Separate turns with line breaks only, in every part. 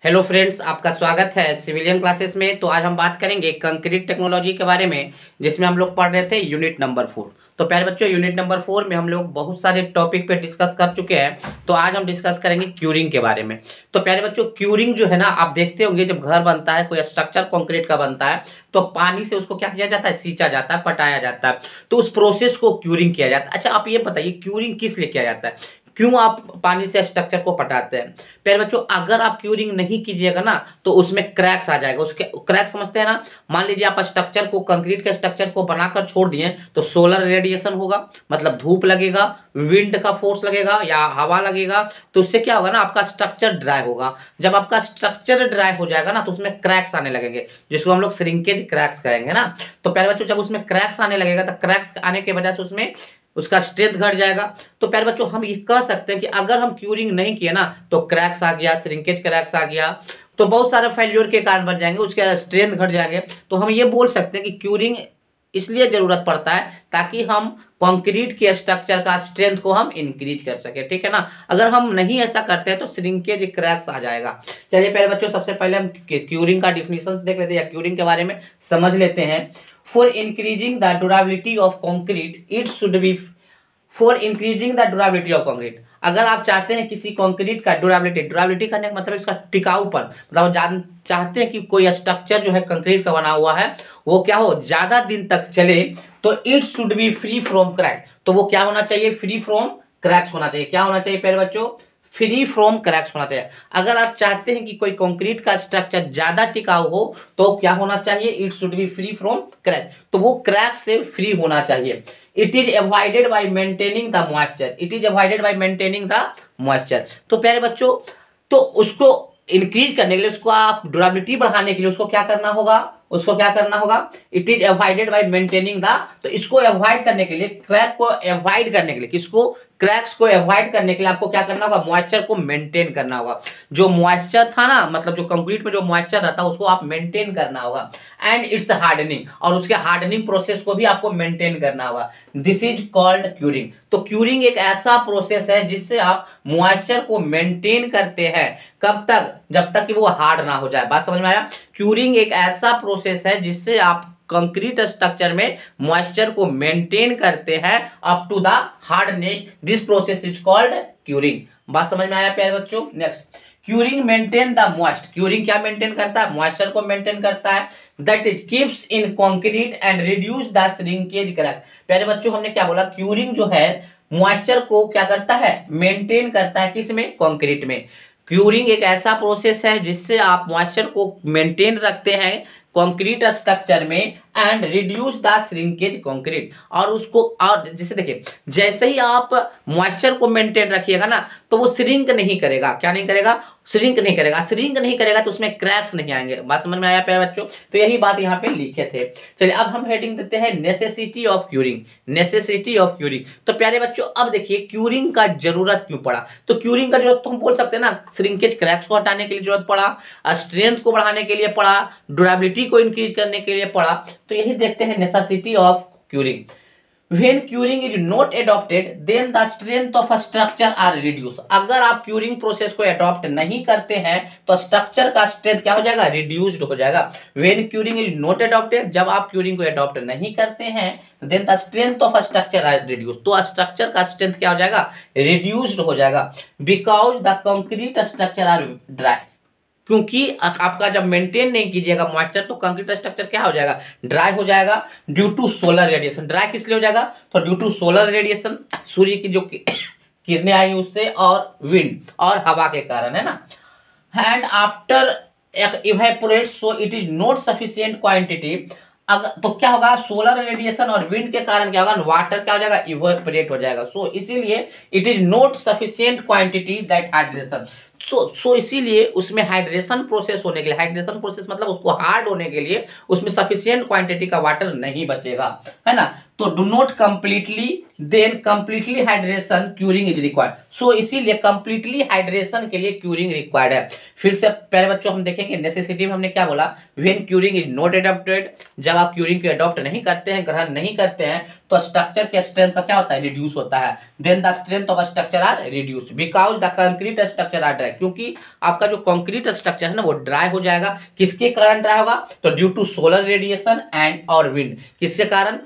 Hello friends, आपका स्वागत है सिविलियन क्लासेस में। तो आज हम बात करेंगे कंक्रीट टेक्नोलॉजी के बारे में, जिसमें हम लोग पढ़ रहे थे यूनिट नंबर 4। तो प्यारे बच्चों, यूनिट नंबर 4 में हम लोग बहुत सारे टॉपिक पे डिस्कस कर चुके हैं। तो आज हम डिस्कस करेंगे क्यूरिंग के बारे में। तो प्यारे बच्चों, क्यूरिंग जो है ना, आप देखते होंगे जब घर बनता है, कोई स्ट्रक्चर कंक्रीट का बनता है, तो पानी से उसको क्या किया जाता है, सींचा जाता है, पटाया जाता है। तो उस प्रोसेस को क्यूरिंग किया जाता है। अच्छा, आप ये बताइए क्यूरिंग किस लिए किया जाता है, क्यों आप पानी से स्ट्रक्चर को पटाते हैं। प्यारे बच्चों, अगर आप क्यूरिंग नहीं कीजिएगा ना, तो उसमें क्रैक्स आ जाएगा। उसके क्रैक समझते हैं ना। मान लीजिए आप स्ट्रक्चर को, कंक्रीट के स्ट्रक्चर को बनाकर छोड़ दिए, तो सोलर रेडिएशन होगा, मतलब धूप लगेगा, विंड का फोर्स लगेगा या हवा लगेगा, तो उससे क्या होगा ना, आपका स्ट्रक्चर ड्राई होगा। जब आपका स्ट्रक्चर ड्राई हो जाएगा ना, तो उसमें क्रैक्स आने लगेंगे, जिसको हम लोग श्रिंकेज क्रैक्स कहेंगे ना। तो प्यारे बच्चों, जब उसमें क्रैक्स आने लगेगा, तो क्रैक्स आने की वजह से उसमें उसका स्ट्रेंथ घट जाएगा। तो प्यारे बच्चों, हम ये कह सकते हैं कि अगर हम क्यूरिंग नहीं किए ना, तो क्रैक्स आ गया, श्रिंकेज क्रैक्स आ गया, तो बहुत सारे फेल्योर के कारण बन जाएंगे, उसके स्ट्रेंथ घट जाएंगे। तो हम ये बोल सकते हैं कि क्यूरिंग इसलिए जरूरत पड़ता है ताकि हम कंक्रीट के स्ट्रक्चर का स्ट्रेंथ को हम इंक्रीज कर सके, ठीक है ना। अगर हम नहीं ऐसा करते हैं तो श्रिंकेज क्रैक्स आ जाएगा। चलिए प्यारे बच्चों, सबसे पहले हम क्यूरिंग का डिफिनेशन देख लेते हैं, या क्यूरिंग के बारे में समझ लेते हैं। For increasing the durability of concrete it should B for increasing the durability of concrete. अगर आप चाहते हैं किसी कंक्रीट का ड्यूरेबिलिटी करने का मतलब इसका टिकाऊपन, मतलब जान चाहते हैं कि कोई स्ट्रक्चर जो है कंक्रीट का बना हुआ है, वो क्या हो, ज्यादा दिन तक चले, तो it should B free from crack. तो वो क्या होना चाहिए, फ्री फ्रॉम क्रैक्स होना चाहिए। क्या होना चाहिए प्यारे बच्चों, फ्री फ्रॉम क्रैक्स होना चाहिए। अगर आप चाहते हैं कि कोई कंक्रीट का स्ट्रक्चर ज्यादा टिकाऊ हो, तो क्या होना चाहिए, it should B free from crack. तो वो क्रैक से फ्री होना चाहिए। It is avoided by maintaining the moisture. It is avoided by maintaining the moisture. तो प्यारे बच्चों, तो उसको इंक्रीज करने के लिए, उसको आप ड्यूरेबिलिटी बढ़ाने के लिए उसको क्या करना होगा, उसको क्या करना होगा, it is avoided by maintaining the. तो इसको अवॉइड करने के लिए, क्रैक को अवॉइड करने के लिए, किसको, क्रैक्स को अवॉइड करने के लिए आपको क्या करना होगा, मॉइस्चर को मेंटेन करना होगा। जो मॉइस्चर था ना, मतलब जो कंक्रीट में जो मॉइस्चर रहता है, उसको आप मेंटेन करना होगा। एंड इट्स हार्डनिंग, और उसके हार्डनिंग प्रोसेस को भी आपको मेंटेन करना होगा। This is called curing. तो क्यूरिंग एक ऐसा प्रोसेस है जिससे आप मॉइस्चर को मेंटेन करते हैं। कब तक, जब तक कि वो हार्ड ना हो जाए। बात समझ में आया। क्यूरिंग एक ऐसा प्रोसेस है जिससे आप कंक्रीट स्ट्रक्चर में मॉइस्चर को मेंटेन करते हैं up to the hardness. This process is called curing. बात समझ में आया प्यारे बच्चों। Next, curing maintain the moist. Curing क्या मेंटेन करता है, मॉइस्चर को मेंटेन करता है। That is keeps in concrete and reduce the shrinkage crack. प्यारे बच्चों, हमने क्या बोला, क्यूरिंग जो है मॉइस्चर को क्या करता है, मेंटेन करता है, किस में, कंक्रीट में। क्यूरिंग एक ऐसा प्रोसेस है जिससे आप मॉइस्चर को मेंटेन रखते हैं कंक्रीट स्ट्रक्चर में, and reduce the shrinkage concrete. और उसको, और जैसे देखिए, जैसे ही आप मॉइस्चर को मेंटेन रखिएगा ना, तो वो श्रिंक नहीं करेगा। क्या नहीं करेगा, श्रिंक नहीं करेगा। श्रिंक नहीं करेगा तो उसमें क्रैक्स नहीं आएंगे। बात समझ में आया प्यारे बच्चों। तो यही बात यहाँ पे लिखे थे। चलिए अब हम हेडिंग देते हैं necessity of curing. Necessity of curing. तो प्यारे बच्चों, अब देखिए क्यूरिंग का जरूरत क्यों पड़ा। तो क्यूरिंग का जरूरत तो हम बोल सकते हैं ना, श्रिंकेज क्रैक्स को हटाने के लिए जरूरत पड़ा, स्ट्रेंथ को बढ़ाने के लिए पड़ा, ड्यूरेबिलिटी को इंक्रीज करने के लिए पड़ा। तो यही देखते हैं necessity of curing. When curing is not adopted, then the strength of a structure are reduced. अगर आप क्यूरिंग प्रोसेस को अडॉप्ट नहीं करते हैं, तो स्ट्रक्चर का स्ट्रेंथ क्या हो जाएगा, रिड्यूस्ड हो जाएगा। When curing is not adopted, जब आप क्यूरिंग को अडॉप्ट नहीं करते हैं, then the strength of a structure are reduced. तो स्ट्रक्चर का स्ट्रेंथ क्या हो जाएगा, रिड्यूस्ड हो जाएगा। Because the concrete structure are dry. क्योंकि आपका जब मेंटेन नहीं कीजिएगा मॉइस्चर, तो कंक्रीट स्ट्रक्चर क्या हो जाएगा, ड्राई हो जाएगा। Due to solar radiation. Dry किस लिए हो जाएगा, तो ड्यू टू सोलर रेडिएशन, सूर्य की जो किरणें आई उससे, और विंड और हवा के कारण, है ना। And after evaporate, so it is not sufficient quantity. अगर तो क्या होगा, सोलर रेडिएशन और विंड के कारण क्या होगा, वाटर क्या हो जाएगा, इवेपोरेट हो जाएगा। सो इसीलिए it is not sufficient quantity that hydration. So इसीलिए उसमें हाइड्रेशन प्रोसेस होने के लिए, हाइड्रेशन प्रोसेस मतलब उसको हार्ड होने के लिए उसमें सफिशिएंट क्वांटिटी का वाटर नहीं बचेगा, है ना। तो do not completely, then completely hydration curing is required. So इसीलिए कंप्लीटली हाइड्रेशन के लिए क्यूरिंग रिक्वायर्ड है। फिर से प्यारे बच्चों हम देखेंगे नेसेसिटी में हमने क्या बोला, when curing is not adopted, जब आप क्यूरिंग को अडॉप्ट नहीं करते हैं, ग्रहण नहीं करते हैं, तो स्ट्रक्चर के स्ट्रेंथ का क्या होता है, रिड्यूस होता है। Then the strength of structure are reduce because the concrete structure are dry, क्योंकि आपका जो कंक्रीट स्ट्रक्चर है ना वो ड्राई हो जाएगा। किसके कारण ड्राई होगा, तो due to solar radiation and और विंड। किसके कारण,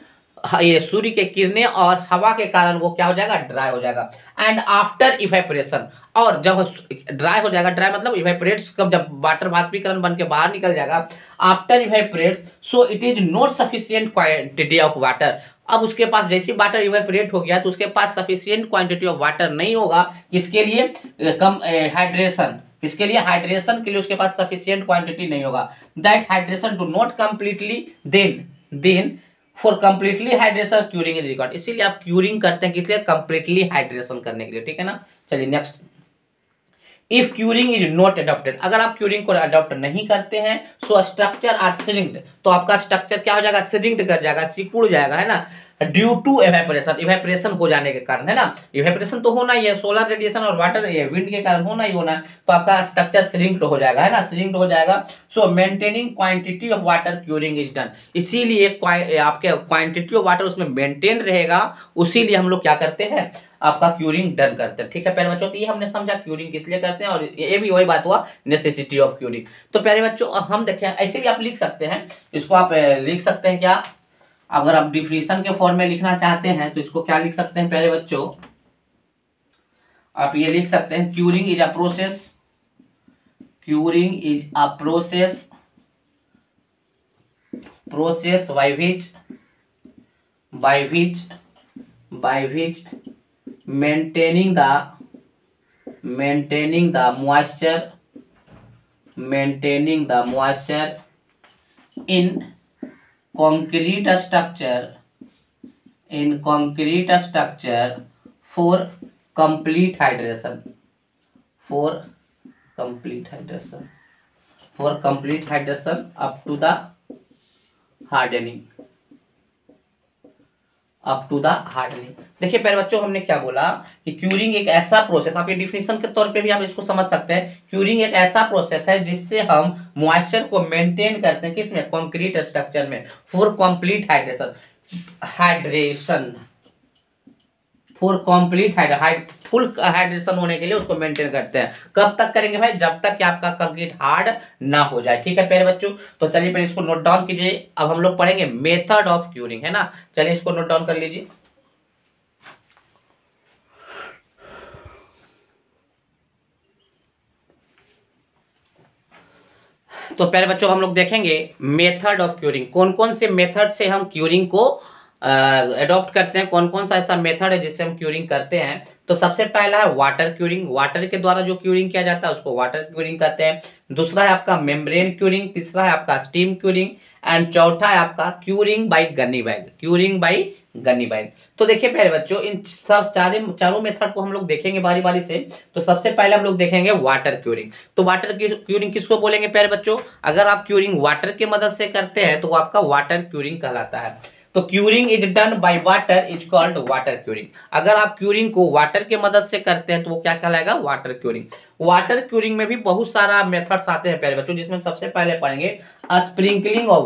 ये सूर्य के किरणें और हवा के कारण वो क्या हो जाएगा, ड्राई हो जाएगा। एंड आफ्टर इवेपोरेशन, और जब ड्राई हो जाएगा, ड्राई मतलब इवेपोरेट्स, कब, जब वाटर वाष्पीकरण बन के बाहर निकल जाएगा, after evaporates so it is not sufficient quantity of water. अब उसके पास जैसे वाटर इवेपोरेट हो गया तो उसके पास सफिशिएंट क्वांटिटी ऑफ वाटर नहीं होगा, किसके लिए, कम हाइड्रेशन, किसके लिए, हाइड्रेशन के लिए उसके पास सफिशिएंट क्वांटिटी नहीं होगा। That hydration do not completely then for completely hydration curing is required. इसीलिए आप क्यूरिंग करते हैं, किसलिए, कंप्लीटली हाइड्रेशन करने के लिए, ठीक है ना। चलिए next, if curing is not adopted, अगर आप क्यूरिंग को अडॉप्ट नहीं करते हैं, सो स्ट्रक्चर आर श्रिंक्ड, तो आपका स्ट्रक्चर क्या हो जाएगा, श्रिंक्ड कर जाएगा, सिकुड़ जाएगा, है ना, ड्यू टू एवेपोरेशन, इवेपोरेशन हो जाने के कारण, है ना, इवेपोरेशन तो होना ही है, सोलर रेडिएशन और वाटर ये विंड के कारण होना ही होना है, तो आपका स्ट्रक्चर श्रिंक्ड हो जाएगा, है ना, श्रिंक्ड हो जाएगा। सो maintaining quantity of water curing is done, इसीलिए आपके क्वांटिटी ऑफ वाटर उसमें मेंटेन रहेगा, उसीलिए हम लोग क्या करते हैं, आपका क्यूरिंग डन करते हैं, ठीक है प्यारे बच्चों। तो ये हमने समझा क्यूरिंग किस लिए करते हैं, और ये भी वही बात हुआ, नेसेसिटी ऑफ क्यूरिंग। तो प्यारे बच्चों हम देखें, ऐसे भी आप लिख सकते हैं, इसको आप लिख सकते हैं क्या, अगर आप डिफिनेशन के फॉर्म में लिखना चाहते हैं तो इसको क्या लिख सकते हैं प्यारे बच्चों, आप ये लिख सकते हैं, curing is a process, curing is a process by which maintaining the moisture in concrete structure for complete hydration up to the hardening। देखिए प्यारे बच्चों हमने क्या बोला कि क्यूरिंग एक ऐसा प्रोसेस, आप ये डिफिनेशन के तौर पे भी आप इसको समझ सकते हैं, क्यूरिंग एक ऐसा प्रोसेस है जिससे हम मॉइस्चर को मेंटेन करते हैं, किसमें, कंक्रीट स्ट्रक्चर में, फॉर कंप्लीट फुल हाइड्रेशन होने के लिए उसको मेंटेन करते हैं। कब तक करेंगे भाई, जब तक कि आपका कंक्रीट हार्ड ना हो जाए, ठीक है प्यारे बच्चों। तो चलिए पहले इसको नोट डाउन कीजिए, अब हम लोग पढ़ेंगे मेथड ऑफ क्यूरिंग, है ना, चलिए इसको नोट डाउन कर लीजिए। तो प्यारे बच्चों हम लोग देखेंगे मेथड ऑफ क्यूरिंग, कौन कौन से मेथड से हम क्यूरिंग को एडॉप्ट करते हैं, कौन कौन सा ऐसा मेथड है जिससे हम क्यूरिंग करते हैं। तो सबसे पहला है वाटर क्यूरिंग, वाटर के द्वारा जो क्यूरिंग किया जाता है उसको वाटर क्यूरिंग कहते हैं। दूसरा है आपका मेम्ब्रेन क्यूरिंग, तीसरा है आपका स्टीम क्यूरिंग, एंड चौथा है आपका क्यूरिंग बाई गन्नी बैग। तो देखिए प्यारे बच्चों इन सब चारों मेथड को हम लोग देखेंगे बारी बारी से। तो सबसे पहले हम लोग देखेंगे वाटर क्यूरिंग। तो वाटर क्यूरिंग किसको बोलेंगे प्यारे बच्चों, अगर आप क्यूरिंग वाटर की मदद से करते हैं तो वो आपका वाटर क्यूरिंग कहलाता है। तो curing is done by water is called water curing. अगर आप क्यूरिंग को वाटर की मदद से करते हैं तो वो क्या कहलाएगा, वाटर क्यूरिंग। वाटर क्यूरिंग में भी बहुत सारा मेथड्स आते हैं प्यारे बच्चों, जिसमें सबसे पहले पढ़ेंगे स्प्रिंकलिंग ऑफ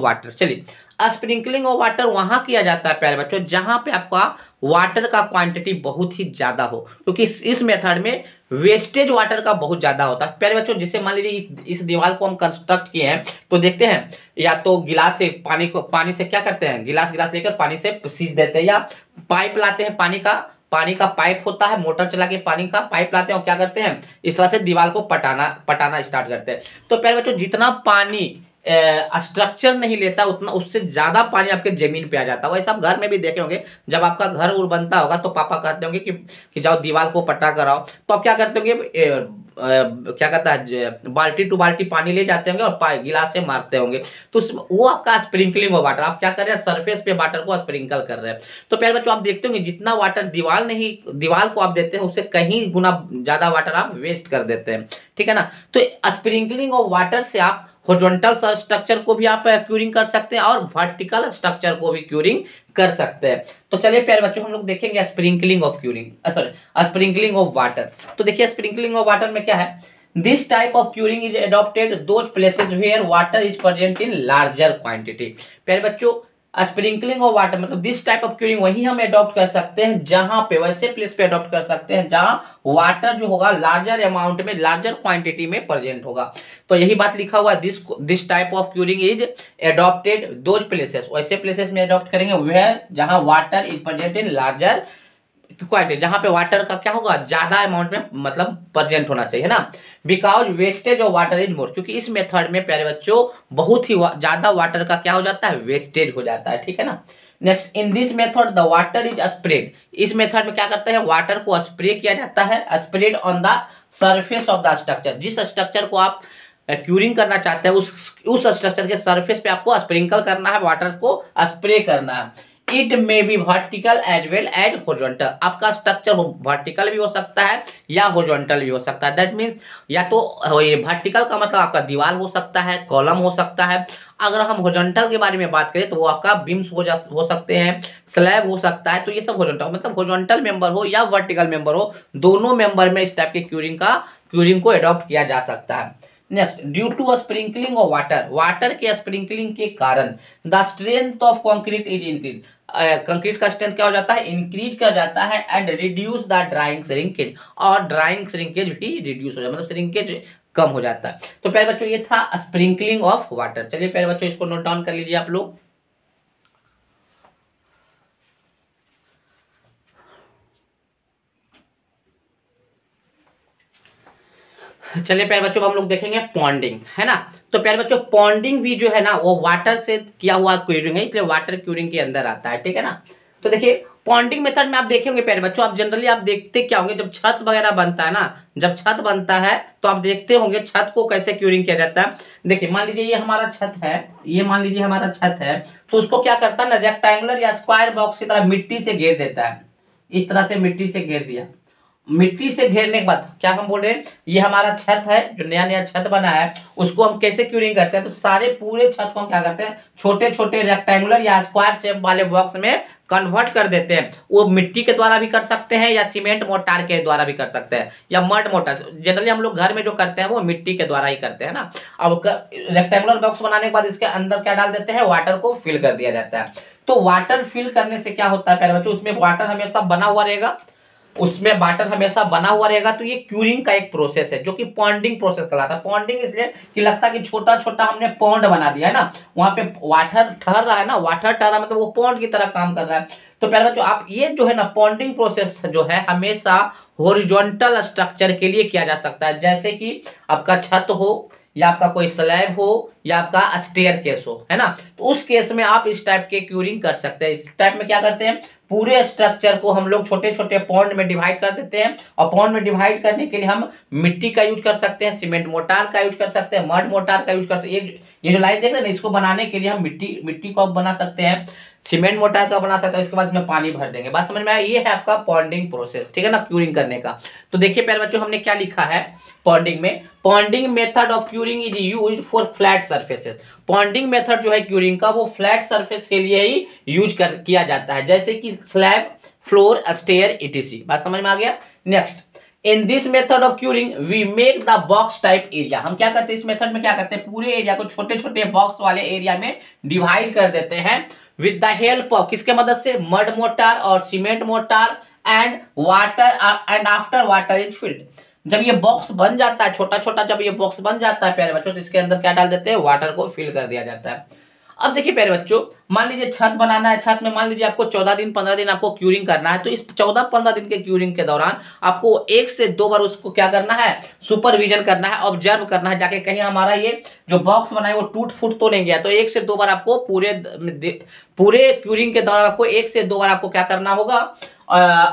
वाटर। चलिए स्प्रिंकलिंग ऑफ वाटर वहां किया जाता है प्यारे बच्चों जहां पे आपका वाटर का क्वांटिटी बहुत ही ज्यादा हो, क्योंकि इस मेथड में वेस्टेज वाटर का बहुत ज्यादा होता है प्यारे बच्चों। जैसे मान लीजिए इस दीवार को हम कंस्ट्रक्ट किए हैं तो देखते हैं या तो गिलास से पानी से क्या करते हैं, गिलास लेकर पानी से सींच देते हैं, या पाइप लाते हैं, पानी का पाइप होता है, मोटर चला के पानी का पाइप लाते हैं और क्या करते हैं, इस तरह से दीवार को पटाना स्टार्ट करते हैं। तो प्यारे बच्चों जितना पानी स्ट्रक्चर नहीं लेता उतना उससे ज्यादा पानी आपके जमीन पे आ जाता है। वैसे आप घर में भी देखे होंगे, जब आपका घर उर बनता होगा तो पापा कहते होंगे कि जाओ दीवार को पटा कर आओ, तो आप क्या करते होंगे, क्या कहता है, बाल्टी टू बाल्टी पानी ले जाते होंगे और गिलास से मारते होंगे। तो वो आपका स्प्रिंकलिंग ऑफ वाटर, आप क्या कर रहे हैं, सरफेस पे वाटर को स्प्रिंकल कर रहे हैं। तो प्यारे बच्चों आप देखते होंगे जितना वाटर दीवार को आप देते हैं उससे कहीं गुना ज्यादा वाटर आप वेस्ट कर देते हैं, ठीक है ना। तो स्प्रिंकलिंग ऑफ वाटर से आप हॉरिजॉन्टल स्ट्रक्चर को भी आप क्यूरिंग कर सकते हैं और वर्टिकल स्ट्रक्चर को भी क्यूरिंग कर सकते हैं। तो चलिए प्यारे बच्चों हम लोग देखेंगे स्प्रिंकलिंग ऑफ वाटर। तो देखिए स्प्रिंकलिंग ऑफ वाटर में क्या है, this type of curing is adopted those places where water is present in larger quantity. प्यारे बच्चों स्प्रिंकलिंग ऑफ वाटर मतलब दिस टाइप ऑफ क्यूरिंग वही हम अडॉप्ट कर सकते हैं जहां पे, वैसे प्लेस पे अडॉप्ट कर सकते हैं जहां वाटर जो होगा लार्जर अमाउंट में, लार्जर क्वांटिटी में प्रेजेंट होगा। तो यही बात लिखा हुआ है, this type of curing is adopted those places, वैसे प्लेसेस में अडॉप्ट करेंगे वह जहां water is present in larger quantity, जहां पे वाटर का क्या होगा ज्यादा अमाउंट में मतलब प्रेजेंट होना चाहिए ना। Because wastage of water is more, क्योंकि इस मेथड में प्यारे बच्चों बहुत ही ज्यादा वाटर का क्या हो जाता है, वेस्टेज हो जाता है, ठीक है ना। Next, in this method the water is spread, इस मेथड में क्या करते हैं, वाटर को स्प्रे किया जाता है, spread on the surface of the structure, जिस स्ट्रक्चर को आप क्यूरिंग करना चाहते हैं उस स्ट्रक्चर के सरफेस पे आपको स्प्रिंकल करना है, वाटर को स्प्रे करना है। It may be vertical as well as horizontal, आपका स्ट्रक्चर वर्टिकल भी हो सकता है या हॉरिजॉन्टल भी हो सकता है। दैट मीन्स या तो ये वर्टिकल का मतलब आपका दीवार हो सकता है, कॉलम हो सकता है। अगर हम हॉरिजॉन्टल के बारे में बात करें तो वो आपका बीम्स हो सकते हैं, स्लैब हो सकता है। तो ये सब हॉरिजॉन्टल मतलब हॉरिजॉन्टल मेंबर हो या वर्टिकल मेंबर हो, दोनों मेंबर में इस टाइप के क्यूरिंग को अडॉप्ट किया जा सकता है। Next, due to sprinkling of water, water के स्प्रिंकलिंग के कारण the strength of concrete is increase, concrete का स्ट्रेंथ क्या हो जाता है, इंक्रीज कर जाता है। And reduce the drying shrinkage, और ड्राइंग श्रिंकेज भी रिड्यूस हो जाता है, मतलब श्रिंकेज कम हो जाता है। तो प्यारे बच्चों ये था स्प्रिंकलिंग ऑफ वाटर। चलिए प्यारे बच्चों इसको नोट डाउन कर लीजिए आप लोग। चलिए प्यारे बच्चों हम लोग देखेंगे पॉन्डिंग, है ना। तो प्यारे बच्चों पॉन्डिंग भी जो है ना वो वाटर से किया हुआ क्यूरिंग है, इसलिए वाटर क्यूरिंग के अंदर आता है, ठीक है ना। तो देखिए पॉन्डिंग मेथड में आप देखेंगे प्यारे बच्चों, आप जनरली आप देखते क्या होंगे, जब छत वगैरह बनता है ना, जब छत बनता है तो आप देखते होंगे छत को कैसे क्यूरिंग किया जाता है। देखिए मान लीजिए ये हमारा छत है, ये मान लीजिए हमारा छत है, तो उसको क्या करता है ना, रेक्टेंगुलर या स्क्वायर बॉक्स की तरह मिट्टी से घेर देता है। इस तरह से मिट्टी से घेर दिया, मिट्टी से घेरने के बाद क्या हम बोल रहे हैं, ये हमारा छत है, जो नया नया छत बना है उसको हम कैसे क्यूरिंग करते हैं, तो सारे पूरे छत को हम क्या करते हैं, छोटे छोटे रेक्टेंगुलर या स्क्वायर शेप वाले बॉक्स में कन्वर्ट कर देते हैं। वो मिट्टी के द्वारा भी कर सकते हैं या सीमेंट मोटार के द्वारा भी कर सकते हैं या मड मोटार, जनरली हम लोग घर में जो करते हैं वो मिट्टी के द्वारा ही करते हैं ना। अब रेक्टेंगुलर बॉक्स बनाने के बाद इसके अंदर क्या डाल देते हैं, वाटर को फिल कर दिया जाता है। तो वाटर फिल करने से क्या होता है प्यारे बच्चों, उसमें वाटर हमेशा बना हुआ रहेगा, उसमें वाटर हमेशा बना हुआ रहेगा। तो ये क्यूरिंग का एक प्रोसेस है जो कि पॉन्डिंग प्रोसेस कहलाता है। पॉन्डिंग इसलिए कि लगता है कि छोटा छोटा हमने पॉन्ड बना दिया है ना, वहां पे वाटर ठहर रहा है ना, वाटर ठहरा मतलब वो पॉन्ड की तरह काम कर रहा है। तो प्यारे बच्चों आप ये जो है ना पॉन्डिंग प्रोसेस जो है हमेशा हॉरिजॉन्टल स्ट्रक्चर के लिए किया जा सकता है, जैसे कि आपका छत हो या आपका कोई स्लैब हो या आपका स्टेयर केस हो, है ना। तो उस केस में आप इस टाइप के क्यूरिंग कर सकते हैं। इस टाइप में क्या करते हैं, पूरे स्ट्रक्चर को हम लोग छोटे छोटे पॉन्ड में डिवाइड कर देते हैं, और पॉन्ड में डिवाइड करने के लिए हम मिट्टी का यूज कर सकते हैं, सीमेंट मोटार का यूज कर सकते हैं, मड मोटार का यूज कर सकते हैं। ये जो लाइन देख रहे हैं ना, इसको बनाने के लिए हम मिट्टी को बना सकते हैं, सीमेंट मोटार का बना सकते हैं, इसके बाद इसमें पानी भर देंगे। बात समझ में आया, ये है आपका पॉन्डिंग प्रोसेस, ठीक है ना, क्यूरिंग करने का। तो देखिए प्यारे बच्चों हमने क्या लिखा है पॉन्डिंग में, पॉन्डिंग method of curing is used for flat surfaces. पॉन्डिंग method जो है क्यूरिंग का वो फ्लैट सर्फेस के लिए ही किया जाता है, जैसे कि स्लैब, फ्लोर, स्टेयर etc। बात समझ में आ गया। Next, in this method of curing we make the box type area. हम क्या करते हैं इस मेथड में, क्या करते हैं पूरे एरिया को छोटे छोटे बॉक्स वाले एरिया में डिवाइड कर देते हैं विद द हेल्प ऑफ, किसके मदद से, मड मोटार और cement motor and water, and after water is filled. जब ये बॉक्स बन जाता है छोटा छोटा, जब ये बॉक्स बन जाता है प्यारे बच्चों, तो इसके अंदर क्या डाल देते हैं, वाटर को फिल कर दिया जाता है। अब देखिए प्यारे बच्चों, मान लीजिए छत बनाना है, छत में मान लीजिए आपको 14 दिन 15 दिन आपको क्यूरिंग करना है। तो इस 14-15 दिन के क्यूरिंग के दौरान आपको 1 से 2 बार उसको क्या करना है, सुपरविजन करना है, ऑब्जर्व करना है, जाके कहीं हमारा ये जो बॉक्स बना है वो टूट फूट तो नहीं गया। तो 1 से 2 बार आपको पूरे क्यूरिंग के दौरान आपको 1 से 2 बार आपको क्या करना होगा,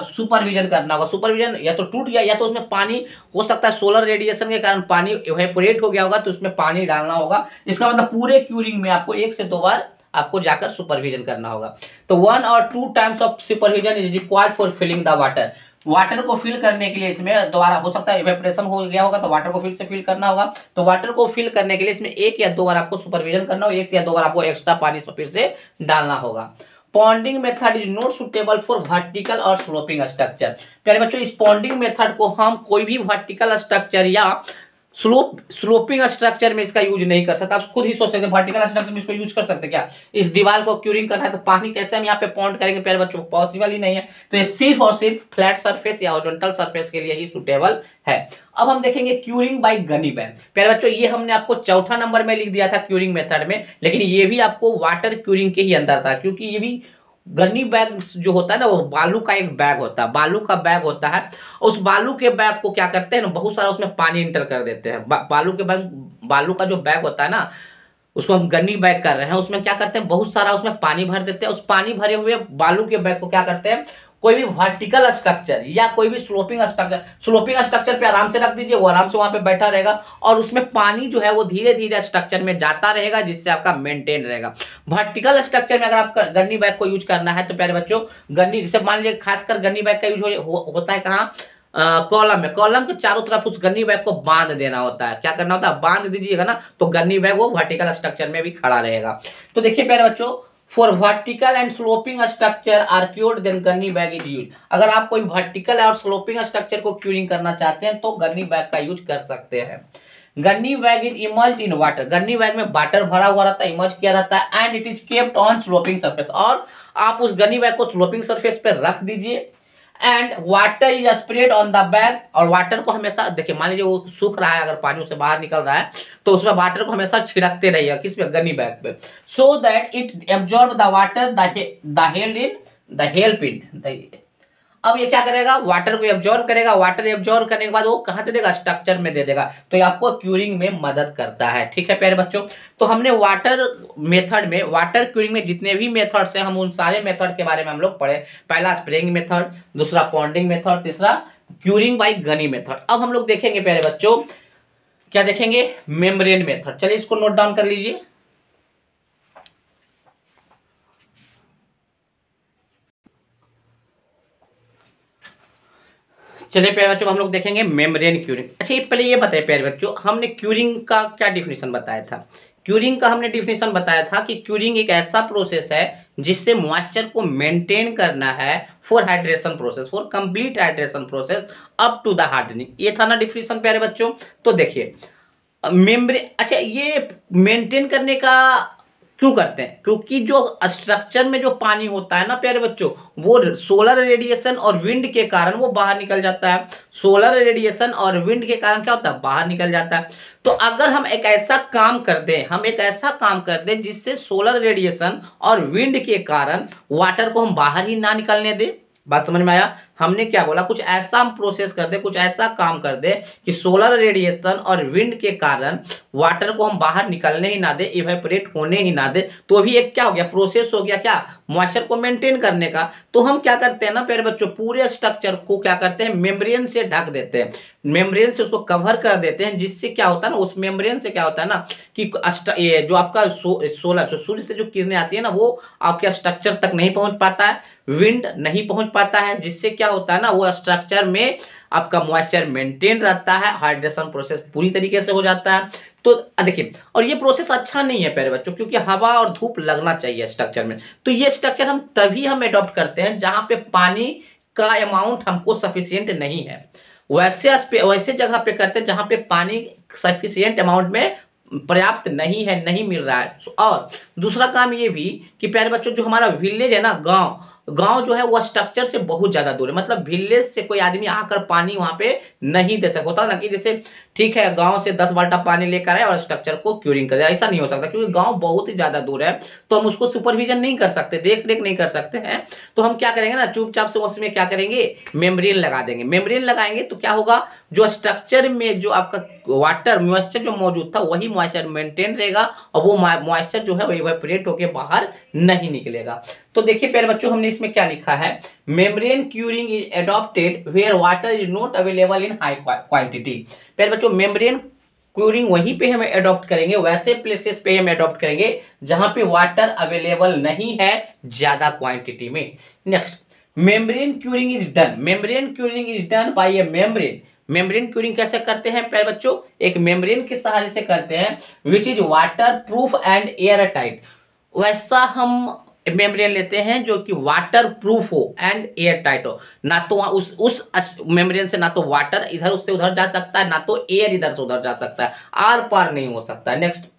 सुपरविजन करना होगा। सुपरविजन या तो टूट गया या तो उसमें पानी हो सकता है, सोलर रेडिएशन के कारण पानी इवेपोरेट हो गया होगा, तो उसमें पानी डालना होगा। इसका मतलब पूरे क्यूरिंग में आपको 1 से 2 बार आपको जाकर सुपरविजन करना होगा। तो 1 और 2 times of supervision is required for filling the water. Water को फिल करने के लिए इसमें दोबारा हो सकता है इवेपोरेशन हो गया होगा, तो वाटर को फिर से फिल करना होगा। तो वाटर को फिल करने के लिए इसमें 1 या 2 बार आपको सुपरविजन करना होगा, 1 या 2 बार आपको एक्स्ट्रा पानी फिर से डालना होगा। पॉन्डिंग method is not suitable for vertical और स्लोपिंग स्ट्रक्चर। प्यारे बच्चों इस पॉन्डिंग मेथड को हम कोई भी वर्टिकल स्ट्रक्चर या स्लोपिंग स्ट्रक्चर में इसका यूज नहीं कर सकता। आप खुद ही सोच सकते हैं वर्टिकल स्ट्रक्चर में इसको यूज कर सकते हैं क्या? इस दीवार को क्यूरिंग करना है तो पानी कैसे हम यहाँ पे पॉन्ड करेंगे प्यारे बच्चों? पॉसिबल ही नहीं है। तो ये सिर्फ और सिर्फ फ्लैट सरफेस या हॉरिजॉन्टल सरफेस के लिए ही सुटेबल है। अब हम देखेंगे क्यूरिंग बाय गनी बैग। प्यारे बच्चों ये हमने आपको चौथा नंबर में लिख दिया था क्यूरिंग मेथड में, लेकिन ये भी आपको वाटर क्यूरिंग के ही अंदर था, क्योंकि ये भी गन्नी बैग जो होता है ना, वो बालू का एक बैग होता है, बालू का बैग होता है। उस बालू के बैग को क्या करते हैं ना, बहुत सारा उसमें पानी इंटर कर देते हैं। बालू के बैग, बालू का जो बैग होता है ना, उसको हम गन्नी बैग कर रहे हैं, उसमें क्या करते हैं, बहुत सारा उसमें पानी भर देते हैं। उस पानी भरे हुए बालू के बैग को क्या करते हैं, कोई भी वर्टिकल स्ट्रक्चर या कोई भी स्लोपिंग स्ट्रक्चर पे आराम से रख दीजिए, वो आराम से वहां पे बैठा रहेगा और उसमें पानी जो है वो धीरे धीरे स्ट्रक्चर में जाता रहेगा, जिससे आपका मेंटेन रहेगा। वर्टिकल स्ट्रक्चर में अगर आप गन्नी बैग को यूज करना है तो प्यारे बच्चों, गन्नी जैसे मान लीजिए खासकर गन्नी बैग का यूज होता है कहाँ, कॉलम में, कॉलम के चारों तरफ उस गन्नी बैग को बांध देना होता है। क्या करना होता है, बांध दीजिएगा ना तो गन्नी बैग वो वर्टिकल स्ट्रक्चर में भी खड़ा रहेगा। तो देखिए प्यारे बच्चों, for vertical and sloping structure are cured then gunny bag is use. अगर आप कोई वर्टिकल और स्लोपिंग स्ट्रक्चर को क्यूरिंग करना चाहते हैं तो गन्नी बैग का यूज कर सकते हैं। Gunny bag is immersed in water. Gunny bag में वाटर भरा हुआ रहता है, इमर्ज किया रहता है, and it is kept on sloping surface. और आप उस गन्नी बैग को स्लोपिंग सरफेस पर रख दीजिए and water is spread on the bag. और वाटर को हमेशा देखिए, मान लीजिए वो सूख रहा है, अगर पानी उससे बाहर निकल रहा है तो उसमें वाटर को हमेशा छिड़कते रहिए। किस पे, गन्नी बैग पे, so that it absorb the water the help in. अब ये क्या करेगा, वाटर को एब्जॉर्ब करेगा, वाटर एब्जॉर्ब करने के बाद वो कहाँ दे देगा, स्ट्रक्चर में दे देगा। तो ये आपको क्यूरिंग में मदद करता है। ठीक है प्यारे बच्चों, तो हमने वाटर मेथड में, वाटर क्यूरिंग में जितने भी मेथड्स हैं, हम उन सारे मेथड के बारे में हम लोग पढ़े। पहला स्प्रेइंग मेथड, दूसरा पॉन्डिंग मेथड, तीसरा क्यूरिंग बाय गनी मेथड। अब हम लोग देखेंगे प्यारे बच्चों, क्या देखेंगे, मेम्ब्रेन मेथड। चलिए इसको नोट डाउन कर लीजिए। चलिए प्यारे बच्चों, हम लोग देखेंगे मेम्ब्रेन क्यूरिंग। अच्छा, ये पहले ये बताइए प्यारे बच्चों, हमने क्यूरिंग का क्या डिफिनेशन बताया था? क्यूरिंग का हमने डिफिनेशन बताया था कि क्यूरिंग एक ऐसा प्रोसेस है जिससे मॉइस्चर को मेंटेन करना है for hydration process, for complete hydration process up to the hardening. ये था ना डिफिनेशन प्यारे बच्चों। तो देखिए मेम्ब्रेन, अच्छा ये मेंटेन करने का क्यों करते हैं, क्योंकि जो स्ट्रक्चर में जो पानी होता है ना प्यारे बच्चों, वो सोलर रेडिएशन और विंड के कारण वो बाहर निकल जाता है। सोलर रेडिएशन और विंड के कारण क्या होता है, बाहर निकल जाता है। तो अगर हम एक ऐसा काम कर दें, हम एक ऐसा काम कर दें जिससे सोलर रेडिएशन और विंड के कारण वाटर को हम बाहर ही ना निकलने दें, बात समझ में आया? हमने क्या बोला, कुछ ऐसा हम प्रोसेस कर दे, कुछ ऐसा काम कर दे कि सोलर रेडिएशन और विंड के कारण वाटर को हम बाहर निकलने ही ना दे, इवेपोरेट होने ही ना दे। तो भी एक क्या हो गया, प्रोसेस हो गया, क्या, मॉइस्चर को मेंटेन करने का। तो हम क्या करते हैं ना प्यारे बच्चों, पूरे स्ट्रक्चर को क्या करते हैं, मेम्ब्रेन से ढक देते हैं, मेम्ब्रेन से उसको कवर कर देते हैं। जिससे क्या होता है ना, उस मेम्ब्रेन से क्या होता है ना कि ये जो आपका सोलर सूर्य से जो किरणें आती है ना, वो आपके स्ट्रक्चर तक नहीं पहुंच पाता है, विंड नहीं पहुंच पाता है, जिससे क्या होता है ना, वो स्ट्रक्चर में आपका मॉइस्चर मेंटेन रहता है, हाइड्रेशन प्रोसेस पूरी तरीके से हो जाता है। तो देखिए, और ये प्रोसेस अच्छा नहीं है प्यारे बच्चों, क्योंकि हवा और धूप लगना चाहिए स्ट्रक्चर में। तो ये स्ट्रक्चर हम तभी हम अडॉप्ट करते हैं जहां पे पानी का अमाउंट हमको सफिशियंट नहीं है। वैसे जगह पे करते हैं जहां पे पानी सफिशियंट अमाउंट में पर्याप्त नहीं है, नहीं मिल रहा है। और दूसरा काम ये भी कि प्यारे बच्चों, जो हमारा विलेज है ना, गांव गांव जो है वो स्ट्रक्चर से बहुत ज्यादा दूर है। मतलब विलेज से कोई आदमी आकर पानी वहां पे नहीं दे सकता। होता ना कि जैसे ठीक है, गांव से 10 बाल्टा पानी लेकर आए और स्ट्रक्चर को क्यूरिंग कर दिया, ऐसा नहीं हो सकता, क्योंकि गांव बहुत ही ज्यादा दूर है। तो हम उसको सुपरविजन नहीं कर सकते, देख रेख नहीं कर सकते हैं। तो हम क्या करेंगे ना, चुपचाप से उसमें क्या करेंगे, मेम्ब्रेन लगा देंगे। मेम्ब्रेन लगाएंगे तो क्या होगा, जो स्ट्रक्चर में जो आपका वाटर मॉइस्चर जो मौजूद था वही मॉइस्चर मेंटेन रहेगा, और वो मॉइस्चर जो है वो इवेपोरेट होकर बाहर नहीं निकलेगा। तो देखिए प्यारे बच्चों, हमने इसमें क्या लिखा है, membrane curing is adopted where water is not available in high quantity. प्यारे बच्चों, मेम्ब्रेन क्यूरिंग वहीं पे हम एडॉप्ट करेंगे, वैसे प्लेसेस पे हम एडॉप्ट करेंगे जहां पे वाटर अवेलेबल नहीं है ज्यादा क्वांटिटी में। Next, membrane curing is done. Membrane curing is done by A membrane. Membrane curing कैसे करते हैं प्यारे बच्चों, एक मेम्ब्रेन के सहारे से करते हैं, which is water proof and air tight. वैसा हम मेम्ब्रेन लेते हैं जो कि वाटर प्रूफ हो एंड एयर टाइट हो। ना तो उस मेम्ब्रेन से ना तो वाटर इधर उससे उधर जा सकता है, ना तो एयर इधर से उधर जा सकता है, आर पार नहीं हो सकता। Next,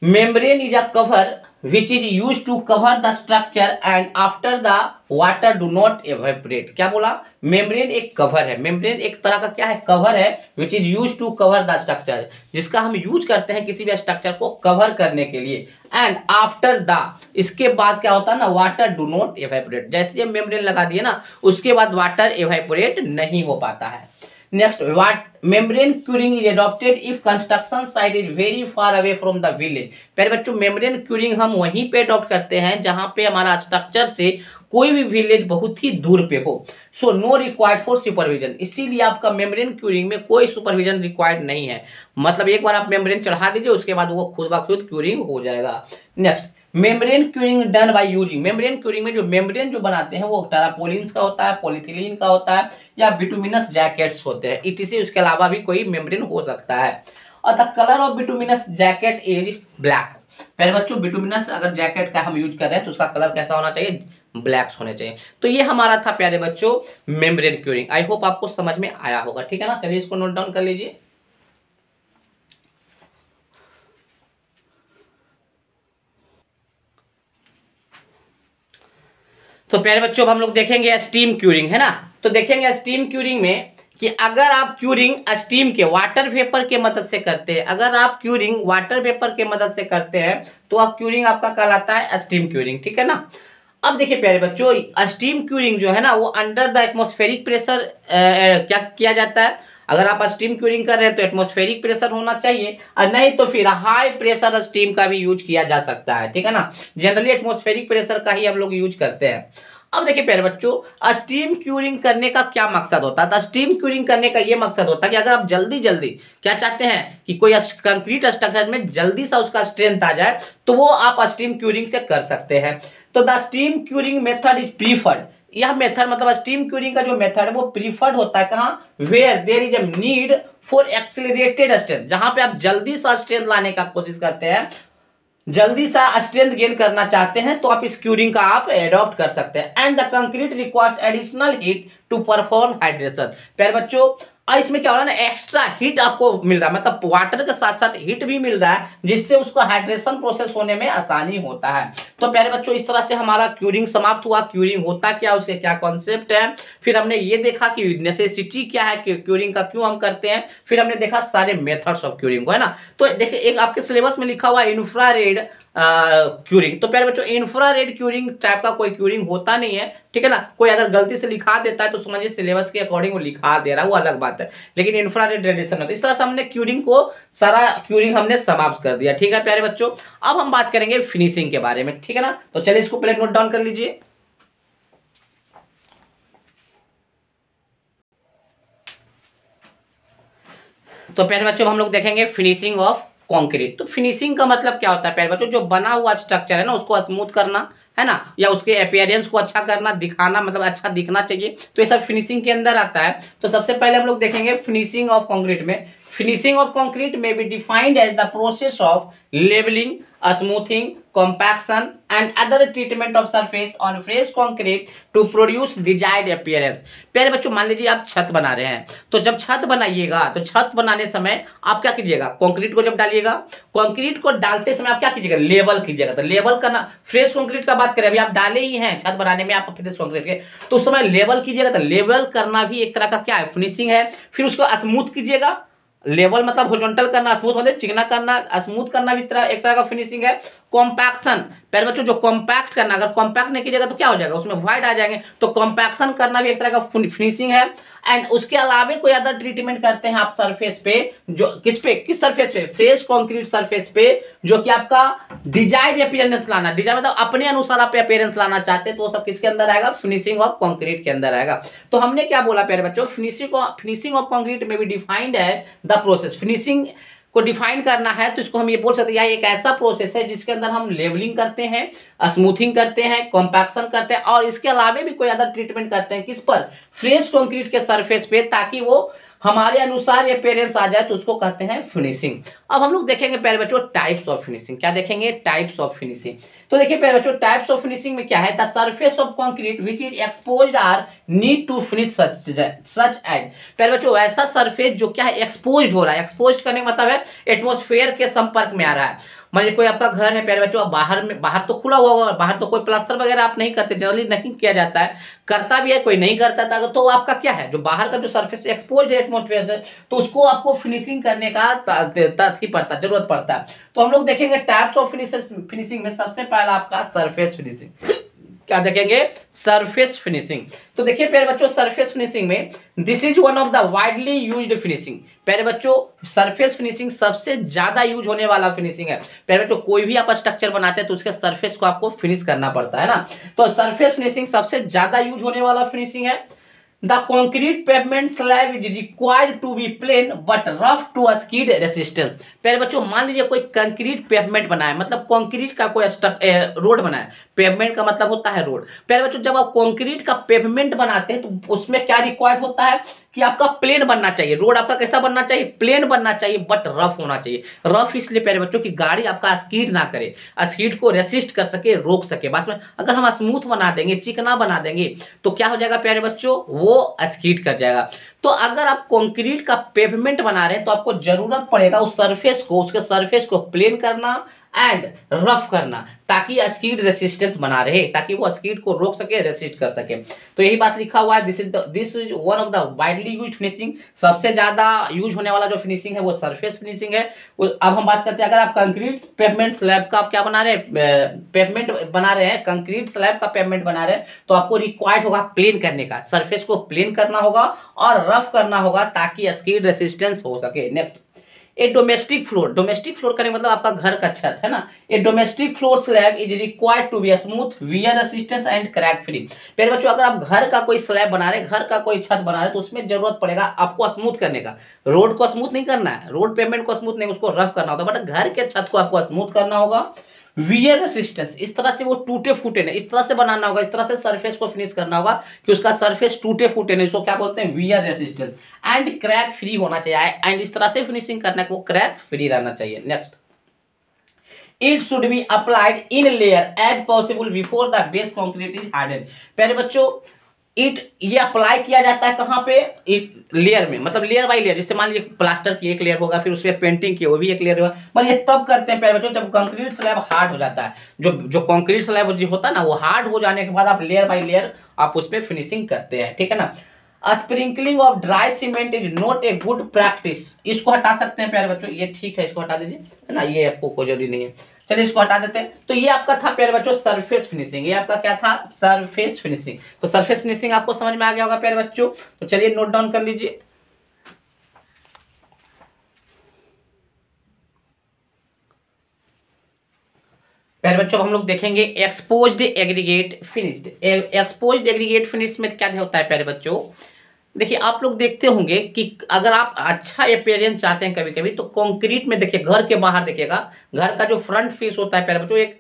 membrane is a cover which is used to cover the structure and after the water do not evaporate। क्या बोला? मेम्ब्रेन एक कवर है, मेम्ब्रेन एक तरह का क्या है? कवर है, which is used to cover the structure, जिसका हम यूज करते हैं किसी भी स्ट्रक्चर को कवर करने के लिए। एंड आफ्टर द, इसके बाद क्या होता है ना, वाटर डू नॉट एवेपोरेट। जैसे हम मेम्ब्रेन लगा दिए ना, उसके बाद वाटर एवेपोरेट नहीं हो पाता है। Next, what membrane curing is adopted if construction site is very far away from the village। पहले बच्चों मेम्ब्रेन क्यूरिंग हम वहीं पे अडॉप्ट करते हैं जहां पे हमारा स्ट्रक्चर से कोई भी विलेज बहुत ही दूर पे हो। So no required for supervision, इसीलिए आपका मेम्ब्रेन क्यूरिंग में कोई सुपरविजन रिक्वायर्ड नहीं है। मतलब एक बार आप मेम्ब्रेन चढ़ा दीजिए, उसके बाद वो खुद ब खुद क्यूरिंग हो जाएगा। Next, membrane curing done by using. Membrane curing में जो मेम्ब्रेन जो बनाते हैं वो टेरापोलिन्स का होता है, पॉलीथिलीन का होता है, या बिटुमिनस जैकेट्स होते हैं, इटीसी। उसके अलावा भी कोई मेम्ब्रेन हो सकता है। और the colour of bituminous jacket is black. पहले बच्चों बिटुमिनस अगर जैकेट का हम यूज कर रहे हैं तो उसका कलर कैसा होना चाहिए? ब्लैक्स होने चाहिए। तो ये हमारा था प्यारे बच्चों मेम्ब्रेन क्यूरिंग। आई होप आपको समझ में आया होगा, ठीक है ना। चलिए इसको नोट डाउन कर लीजिए। तो प्यारे बच्चों अब हम लोग देखेंगे स्टीम क्यूरिंग, है ना। तो देखेंगे स्टीम क्यूरिंग में कि अगर आप क्यूरिंग स्टीम के वाटर वेपर के मदद से करते हैं, अगर आप क्यूरिंग वाटर वेपर के मदद से करते हैं तो आप क्यूरिंग आपका कहलाता है स्टीम क्यूरिंग, ठीक है ना। अब देखिए प्यारे बच्चों, स्टीम क्यूरिंग जो है ना वो अंडर द एटमॉस्फेरिक प्रेशर क्या किया जाता है। अगर आप स्टीम क्यूरिंग कर रहे हैं तो एटमॉस्फेरिक प्रेशर होना चाहिए, और नहीं तो फिर हाई प्रेशर स्टीम का भी यूज किया जा सकता है, ठीक है ना। जनरली एटमॉस्फेरिक प्रेशर का ही हम लोग यूज करते हैं। अब देखिए प्यारे बच्चों, स्टीम क्यूरिंग करने का क्या मकसद होता है? स्टीम क्यूरिंग करने का ये मकसद होता है कि अगर आप जल्दी जल्दी क्या चाहते हैं कि कोई कंक्रीट स्ट्रक्चर में जल्दी सा उसका स्ट्रेंथ आ जाए, तो वो आप स्टीम क्यूरिंग से कर सकते हैं। तो the steam curing method is preferred. यह मेथड मतलब स्टीम क्यूरिंग का जो मेथड है वो प्रीफर्ड होता है कहाँ? Where there is a need for accelerated strength, जहां पे आप जल्दी सा स्ट्रेंथ लाने का कोशिश करते हैं, जल्दी सा स्ट्रेंथ गेन करना चाहते हैं, तो आप इस क्यूरिंग का आप एडॉप्ट कर सकते हैं। And the concrete requires additional heat to perform hydration. प्यारे बच्चों, और इसमें क्या हो रहा है ना, एक्स्ट्रा हीट आपको मिल रहा है, मतलब वाटर के साथ साथ हीट भी मिल रहा है, जिससे उसको हाइड्रेशन प्रोसेस होने में आसानी होता है। तो प्यारे बच्चों इस तरह से हमारा क्यूरिंग समाप्त हुआ। क्यूरिंग होता क्या, उसके क्या कॉन्सेप्ट है, फिर हमने ये देखा कि नेसेसिटी क्या है, क्यूरिंग का क्यों हम करते हैं, फिर हमने देखा सारे मेथड्स ऑफ क्यूरिंग को, है ना। तो देखिए एक आपके सिलेबस में लिखा हुआ है इंफ्रारेड क्यूरिंग। तो प्यारे बच्चों इंफ्रारेड क्यूरिंग टाइप का कोई क्यूरिंग होता नहीं है, ठीक है ना। कोई अगर गलती से लिखा देता है तो समझिए सिलेबस के अकॉर्डिंग वो लिखा दे रहा है, वो अलग बात है, लेकिन इंफ्रारेड रेडिएशन होता है। इस तरह से हमने क्यूरिंग को सारा क्यूरिंग हमने समाप्त कर दिया, ठीक है प्यारे बच्चों। अब हम बात करेंगे फिनिशिंग के बारे में, ठीक है ना। तो चलिए इसको पहले नोट डाउन कर लीजिए। तो प्यारे बच्चों हम लोग देखेंगे फिनिशिंग ऑफ कंक्रीट। तो फिनिशिंग का मतलब क्या होता है प्यारे बच्चों? जो बना हुआ स्ट्रक्चर है ना उसको स्मूथ करना, है ना, या उसके अपीयरेंस को अच्छा करना, दिखाना, मतलब अच्छा दिखना चाहिए, तो ये सब फिनिशिंग के अंदर आता है। तो सबसे पहले हम लोग देखेंगे फिनिशिंग ऑफ कंक्रीट में। फिनिशिंग ऑफ कंक्रीट में be defined as the process of levelling, smoothing, compaction and other treatment of surface on fresh concrete to produce desired appearance। प्यारे बच्चों मान लीजिए आप छत बना रहे हैं, तो जब छत बनाइएगा तो छत बनाने समय आप क्या कीजिएगा? कंक्रीट को जब डालिएगा, कंक्रीट को डालते समय आप क्या कीजिएगा? लेवल कीजिएगा। तो लेवल करना, फ्रेश कंक्रीट का बात करें, अभी आप डाले ही हैं छत बनाने में आप फ्रेश कंक्रीट के, तो उस समय लेवल कीजिएगा। तो लेवल करना भी एक तरह का क्या है? फिनिशिंग है। फिर उसको स्मूथ कीजिएगा। लेवल मतलब हॉरिजॉन्टल करना, स्मूथ मतलब चिकना करना, स्मूथ करना भी एक तरह का फिनिशिंग है। कॉम्पैक्शन, पहले बच्चों जो कॉम्पैक्ट करना, अगर कॉम्पैक्ट नहीं कीजिएगा तो क्या हो जाएगा? उसमें वाइड आ जाएंगे, तो कॉम्पैक्शन करना भी एक तरह का फिनिशिंग है। एंड उसके अलावा कोई अदर ट्रीटमेंट करते हैं आप सरफेस पे, जो किस पे, किस सरफेस पे? फ्रेश कंक्रीट सरफेस पे, जो कि आपका डिजायर्ड अपीयरेंस लाना, डिजाइन मतलब अपने अनुसार आप अपीयरेंस लाना चाहते हैं, तो वो सब किसके अंदर आएगा? फिनिशिंग ऑफ कंक्रीट के अंदर आएगा। तो हमने क्या बोला प्यारे बच्चों? फिनिशिंग ऑफ कंक्रीट में भी डिफाइंड है द प्रोसेस। फिनिशिंग को डिफाइन करना है तो इसको हम ये बोल सकते हैं एक ऐसा प्रोसेस है जिसके अंदर हम लेवलिंग करते हैं, स्मूथिंग करते हैं, कॉम्पैक्शन करते हैं, और इसके अलावा भी कोई अदर ट्रीटमेंट करते हैं किस पर? फ्रेश कंक्रीट के सरफेस पे, ताकि वो हमारे अनुसार अपीयरेंस आ जाए तो उसको कहते हैं फिनिशिंग। अब हम लोग देखेंगे प्यारे बच्चों टाइप्स ऑफ फिनिशिंग। क्या देखेंगे? Types of finishing. तो देखिए प्यारे बच्चों टाइप्स ऑफ फिनिशिंग में क्या है, the surface of concrete which is exposed are need to finish such as. प्यारे बच्चों ऐसा सरफेस जो क्या है एक्सपोज्ड हो रहा है, एक्सपोज्ड करने का मतलब है एटमॉस्फेयर के संपर्क में आ रहा है। मान लीजिए कोई आपका घर है प्यारे बच्चों, बाहर तो खुला हुआ होगा, बाहर तो कोई प्लास्टर वगैरह आप नहीं करते, जनरली नहीं किया जाता है, करता भी है कोई नहीं करता था, तो आपका क्या है जो बाहर का जो सरफेस एक्सपोज्ड है एटमॉस्फेयर से, तो उसको आपको फिनिशिंग करने का जरूरत पड़ता है। तो हम लोग देखेंगे टाइप्स ऑफ फिनिशिंग में सबसे पहला आपका सरफेस फिनिशिंग। क्या देखेंगे? Surface finishing. तो देखिए प्यारे बच्चों सरफेस फिनिशिंग में this is one of the widely used finishing. प्यारे बच्चों सरफेस फिनिशिंग सबसे ज्यादा यूज होने वाला फिनिशिंग है। प्यारे बच्चों कोई भी आप स्ट्रक्चर बनाते हैं तो उसके सरफेस को आपको फिनिश करना पड़ता है ना, तो सरफेस फिनिशिंग सबसे ज्यादा यूज होने वाला फिनिशिंग है। The concrete pavement slab is required to be plain but rough to a skid resistance। प्यारे बच्चों मान लीजिए कोई कंक्रीट पेवमेंट बना है, मतलब कंक्रीट का कोई रोड बना है, पेवमेंट का मतलब होता है रोड। प्यारे बच्चों जब आप कंक्रीट का पेवमेंट बनाते हैं तो उसमें क्या रिक्वायर्ड होता है कि आपका प्लेन बनना चाहिए, रोड आपका कैसा बनना चाहिए? प्लेन बनना चाहिए बट रफ होना चाहिए। रफ इसलिए प्यारे बच्चों की गाड़ी आपका स्कीड ना करे, स्कीड को रेसिस्ट कर सके, रोक सके। बस में अगर हम स्मूथ बना देंगे, चिकना बना देंगे तो क्या हो जाएगा प्यारे बच्चों? वो स्कीड कर जाएगा। तो अगर आप कंक्रीट का पेवमेंट बना रहे हैं तो आपको जरूरत पड़ेगा उस सरफेस को, उसके सरफेस को प्लेन करना एंड रफ करना, ताकि स्कीड रेसिस्टेंस बना रहे, ताकि वो स्कीड को रोक सके, रेसिस्ट कर सके। तो यही बात लिखा हुआ है, this is one of the widely used finishing. सबसे ज्यादा यूज होने वाला जो फिनिशिंग है वो सरफेस फिनिशिंग है। अब हम बात करते हैं अगर आप कंक्रीट पेवमेंट स्लैब का आप क्या बना रहे हैं, पेवमेंट बना रहे हैं, कंक्रीट स्लैब का पेवमेंट बना रहे हैं, तो आपको रिक्वायर्ड होगा प्लेन करने का, सरफेस को प्लेन करना होगा और रफ करना होगा ताकि स्कीड रेसिस्टेंस हो सके। Next a domestic floor. Domestic floor करने मतलब आपका घर का छत है ना। A domestic floor slab is required to be smooth, wear resistance and crack free. फिर बच्चों अगर आप घर का कोई स्लैब बना रहे हैं, घर का कोई छत बना रहे हैं, तो उसमें जरूरत पड़ेगा आपको स्मूथ करने का। रोड को स्मूथ नहीं करना है, रोड पेमेंट को स्मूथ नहीं, उसको रफ करना होता है, बट घर के छत को आपको स्मूथ करना होगा। वियर रेसिस्टेंस, इस तरह से वो टूटे फूटे नहीं, इस तरह से बनाना होगा, इस तरह से सरफेस को फिनिश करना होगा कि उसका सरफेस टूटे फूटे नहीं, इसको क्या बोलते हैं? Wear resistance. And crack free होना चाहिए, एंड इस तरह से फिनिशिंग करना है वो क्रैक फ्री रहना चाहिए। Next it should be applied in layer as possible before the base concrete is harden. प्यारे बच्चों इट ये अप्लाई किया जाता है कहाँ पे? लेयर में, मतलब लेयर बाय लेयर। जैसे मान लीजिए प्लास्टर की एक लेयर होगा, फिर उस पर पेंटिंग की वो भी एक लेयर होगा, मतलब ये तब करते हैं प्यारे बच्चों जब कंक्रीट स्लैब हार्ड हो जाता है। जो कंक्रीट स्लैब जो होता है ना वो हार्ड हो जाने के बाद आप लेयर बाय लेयर आप उस पर फिनिशिंग करते हैं, ठीक है ना। Sprinkling of dry cement is not a good practice. इसको हटा सकते हैं प्यारे बच्चों, ये ठीक है, इसको हटा दीजिए, है ना, ये आपको कोई जरूरी नहीं है। चलिए इसको हटा देते हैं। तो ये आपका था प्यारे बच्चों सरफेस फिनिशिंग, ये आपका क्या था? Surface finishing. तो सरफेस फिनिशिंग आपको समझ में आ गया होगा प्यारे बच्चों, तो चलिए नोट डाउन कर लीजिए। प्यारे बच्चों हम लोग देखेंगे exposed aggregate finished. Exposed aggregate finish में क्या होता है प्यारे बच्चों? देखिए आप लोग देखते होंगे कि अगर आप अच्छा अपीयरेंस चाहते हैं कभी कभी तो कंक्रीट में देखिए, घर के बाहर देखिएगा, घर का जो फ्रंट फेस होता है प्यारे बच्चों, एक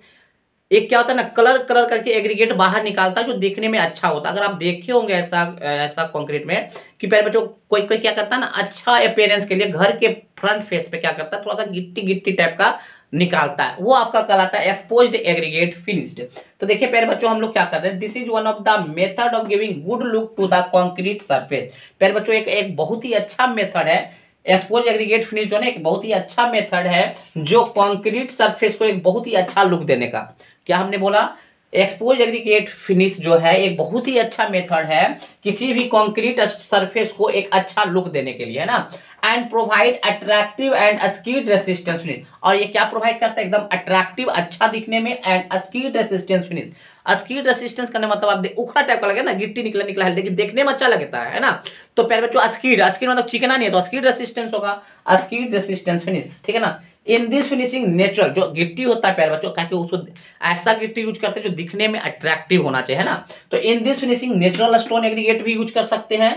एक क्या होता है ना, कलर कलर करके एग्रीगेट बाहर निकालता है जो देखने में अच्छा होता है। अगर आप देखे होंगे ऐसा ऐसा कंक्रीट में कि प्यारे बच्चों कोई कोई क्या करता है ना, अच्छा अपीयरेंस के लिए घर के फ्रंट फेस पे क्या करता है, थोड़ा सा गिट्टी गिट्टी टाइप का निकालता है, वो आपका कहलाता है एक्सपोज्ड एग्रीगेट फिनिश्ड। तो देखिए प्यारे बच्चों हम लोग क्या करते हैं, this is one of the method of giving good look to the concrete surface. प्यारे बच्चों एक बहुत ही अच्छा मेथड है एक्सपोज एग्रीगेट फिनिश, जो है एक बहुत ही अच्छा मेथड है जो कंक्रीट सरफेस को एक बहुत ही अच्छा लुक देने का। क्या हमने बोला? एक्सपोज एग्रीगेट फिनिश जो है एक बहुत ही अच्छा मेथड है किसी भी कंक्रीट सरफेस को एक अच्छा लुक देने के लिए, है ना। And provide attractive and स्कीड resistance finish, और ये क्या प्रोवाइड करता है? एकदम अट्रैक्टिव, अच्छा दिखने में, एंड स्कीड रेसिस्टेंस फिनिश। स्कीड रेसिस्टेंस करने मतलब आप उखड़ा टाइप का लगे ना, गिट्टी निकला निकला है, लेकिन देखने में अच्छा लगता है ना। तो प्यारे बच्चों स्कीड स्कीड मतलब चिकना नहीं है, तो स्कीड रेसिस्टेंस होगा, स्कीड रेसिस्टेंस फिनिश, ठीक है ना। इन दिस फिनिशिंग नेचुरल जो गिट्टी होता है प्यारे बच्चों, क्या उसको ऐसा गिट्टी यूज करते हैं जो दिखने में अट्रैक्टिव होना चाहिए, है ना। तो in this finishing natural stone aggregate भी यूज कर सकते हैं,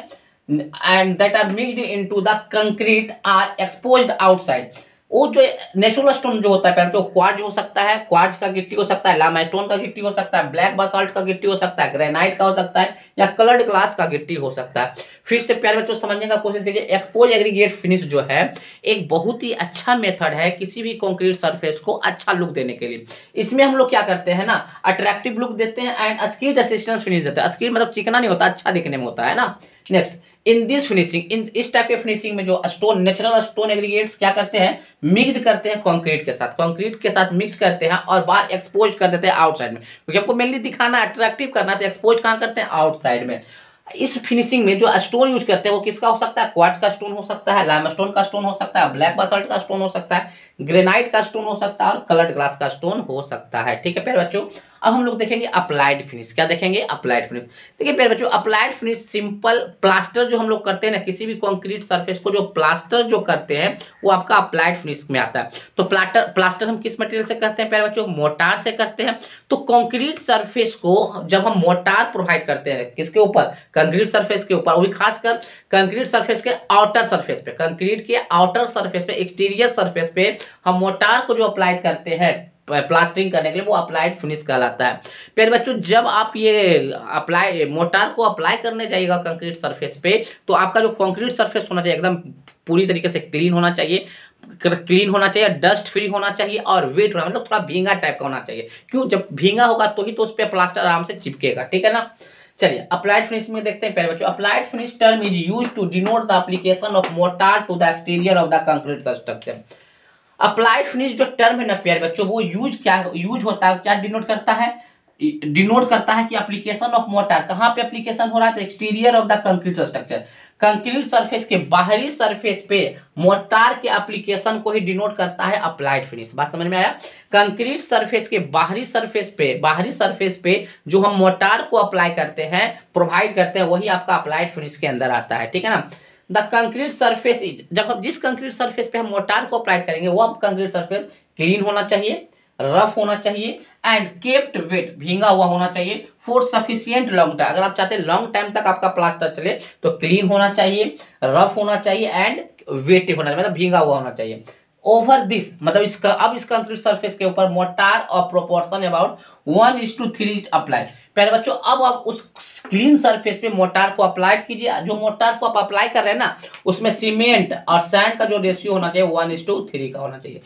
and that are mixed into the concrete are exposed outside. वो जो नेचुरल स्टोन जो होता है प्यारे, जो क्वार्ट्ज हो सकता है, क्वार्ट्ज का गिट्टी हो सकता है, लाइमस्टोन का गिट्टी हो सकता है, ब्लैक बासाल्ट का गिट्टी हो सकता है, ग्रेनाइट का हो सकता है, या कलर्ड ग्लास का गिट्टी हो सकता है। फिर से प्यारे बच्चों समझने का कोशिश कीजिए, एक्सपोज एग्रीगेट फिनिश जो है एक बहुत ही अच्छा मेथड है किसी भी कंक्रीट सरफेस को अच्छा लुक देने के लिए। इसमें हम लोग क्या करते हैं ना, अट्रैक्टिव लुक देते हैं एंड स्किड असिस्टेंस फिनिश देते हैं। स्किड मतलब चिकना नहीं होता, अच्छा दिखने में होता है ना। नेक्स्ट, इन दिस फिनिशिंग, इन इस टाइप के फिनिशिंग में जो स्टोन, नेचुरल स्टोन एग्रीगेट्स क्या करते हैं, मिक्स करते हैं कंक्रीट के साथ, कंक्रीट के साथ मिक्स करते हैं और बाहर एक्सपोज कर देते हैं आउटसाइड में, क्योंकि आपको मेनली दिखाना, अट्रैक्टिव करना, तो एक्सपोज कहाँ करते हैं, आउटसाइड में। इस फिनिशिंग में जो स्टोन यूज करते हैं वो किसका हो सकता है, क्वार्ट्ज का स्टोन हो सकता है, लाइमस्टोन का स्टोन हो सकता है, ब्लैक बासाल्ट का स्टोन हो सकता है, ग्रेनाइट का स्टोन हो सकता है और कलर्ड ग्लास का स्टोन हो सकता है। ठीक है प्यारे बच्चों, अब हम लोग देखेंगे अप्लाइड फिनिश। क्या देखेंगे, अप्लाइड फिनिश। देखिए प्यारे बच्चों, अप्लाइड फिनिश सिंपल प्लास्टर जो हम लोग करते हैं ना, किसी भी कंक्रीट सरफेस को जो प्लास्टर जो करते हैं वो आपका अप्लाइड फिनिश में आता है। तो प्लास्टर हम किस मटेरियल से करते हैं प्यारे बच्चों, मोर्टार से करते हैं। तो कंक्रीट सरफेस को जब हम मोर्टार प्रोवाइड करते हैं किसके ऊपर, कंक्रीट सरफेस के ऊपर, वो भी खासकर कंक्रीट सरफेस के आउटर सरफेस पे, कंक्रीट के आउटर सरफेस पे, एक्सटीरियर सरफेस पे हम मोर्टार को जो अप्लाई करते हैं प्लास्टरिंग करने के लिए, वो अप्लाइड फिनिश कहलाता है। प्यारे बच्चों, जब आप ये अप्लाई मोर्टार को अप्लाई करने जाइएगा कंक्रीट सरफेस पे, तो आपका जो कंक्रीट सरफेस होना चाहिए एकदम पूरी तरीके से क्लीन होना चाहिए, डस्ट फ्री होना चाहिए और वेट होना, मतलब थोड़ा भींगा टाइप का होना चाहिए। क्यों, जब भींगा होगा तो ही तो उस पर प्लास्टर आराम से चिपकेगा। ठीक है ना। चलिए अप्लाइड फिनिश में देखते हैं प्यारे बच्चों। Applied finish term is used to denote the application of mortar to the exterior of the concrete structure. Applied finish जो टर्म है ना प्यारे बच्चों, वो यूज होता है, क्या डिनोट करता है, डिनोट करता है कि एप्लीकेशन ऑफ मोर्टार, कहां पे एप्लीकेशन हो रहा है, तो exterior of the concrete structure, concrete surface के बाहरी सरफेस पे मोर्टार के एप्लीकेशन को ही डिनोट करता है अप्लाइड फिनिश। बात समझ में आया। कंक्रीट सरफेस के बाहरी सरफेस पे जो हम मोर्टार को अप्लाई करते हैं, प्रोवाइड करते हैं, वही आपका अप्लाइड फिनिश के अंदर आता है। ठीक है ना। द कंक्रीट सरफेस इज, जब हम जिस कंक्रीट सरफेस पे हम मोर्टार को अप्लाई करेंगे वो कंक्रीट सरफेस क्लीन होना चाहिए, रफ होना चाहिए एंड केप्ट वेट, भींगा हुआ होना चाहिए फॉर सफिशिएंट लॉन्ग टाइम। अगर आप चाहते हैं लॉन्ग टाइम तक आपका प्लास्टर चले तो क्लीन होना चाहिए, रफ होना चाहिए एंड वेटी होना चाहिए, मतलब भींगा हुआ होना चाहिए। ओवर दिस मतलब इसका, अब इस कंक्रीट सरफेस के ऊपर मोर्टार और प्रोपोर्शन अबाउट 1:3 अप्लाई। पहले बच्चों, अब आप उस क्लीन सरफेस पे मोर्टार को अप्लाई कीजिए। जो मोर्टार को आप अप्लाई कर रहे हैं ना, उसमें सीमेंट और सैंड का जो रेशियो होना चाहिए 1:3 का होना चाहिए।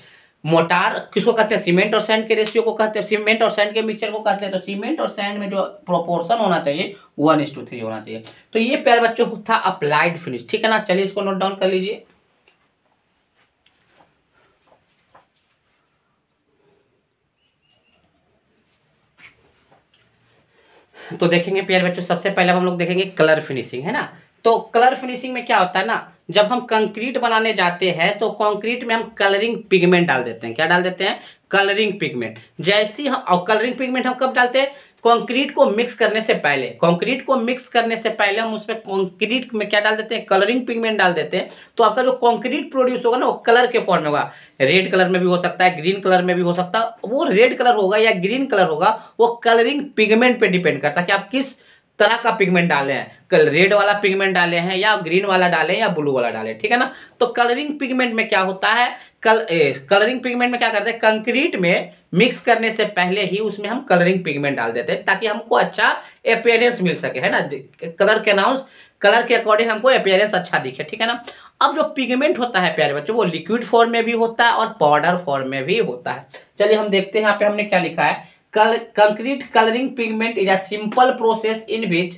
मोर्टार किसको कहते हैं, सीमेंट और सैंड के रेशियो को कहते हैं, सीमेंट और सैंड के मिक्सचर को कहते हैं। तो सीमेंट और सैंड में जो प्रोपोर्शन होना चाहिए 1:3 होना चाहिए। तो ये प्यारे बच्चों था अप्लाइड फिनिश। ठीक है ना। चलिए इसको नोट डाउन कर लीजिए। तो देखेंगे प्यारे बच्चों, सबसे पहले हम लोग देखेंगे कलर फिनिशिंग, है ना। तो कलर फिनिशिंग में क्या होता है ना, जब हम कंक्रीट बनाने जाते हैं तो कंक्रीट में हम कलरिंग पिगमेंट डाल देते हैं। क्या डाल देते हैं, कलरिंग पिगमेंट। जैसे ही हम, और कलरिंग पिगमेंट हम कब डालते हैं, कंक्रीट को मिक्स करने से पहले। कंक्रीट को मिक्स करने से पहले हम उसमें कंक्रीट में क्या डाल देते हैं, कलरिंग पिगमेंट डाल देते हैं। तो आपका जो कंक्रीट प्रोड्यूस होगा ना, वो कलर के फॉर्म में होगा। रेड कलर में भी हो सकता है, ग्रीन कलर में भी हो सकता है। वो रेड कलर होगा या ग्रीन कलर होगा, वो कलरिंग पिगमेंट पे डिपेंड करता है कि आप किस तरह का पिगमेंट डाले हैं, कल रेड वाला पिगमेंट डाले हैं या ग्रीन वाला डाले या ब्लू वाला डाले। ठीक है ना। तो कलरिंग पिगमेंट में क्या होता है, कलरिंग पिगमेंट में क्या करते हैं, कंक्रीट में मिक्स करने से पहले ही उसमें हम कलरिंग पिगमेंट डाल देते हैं ताकि हमको अच्छा अपीयरेंस मिल सके, है ना। कलर के अकॉर्डिंग हमको अपीयरेंस अच्छा दिखे। ठीक है ना। अब जो पिगमेंट होता है प्यारे बच्चों, वो लिक्विड फॉर्म में भी होता है और पाउडर फॉर्म में भी होता है। चलिए हम देखते हैं यहाँ पे हमने क्या लिखा है। Concrete colouring pigment is a simple process in which,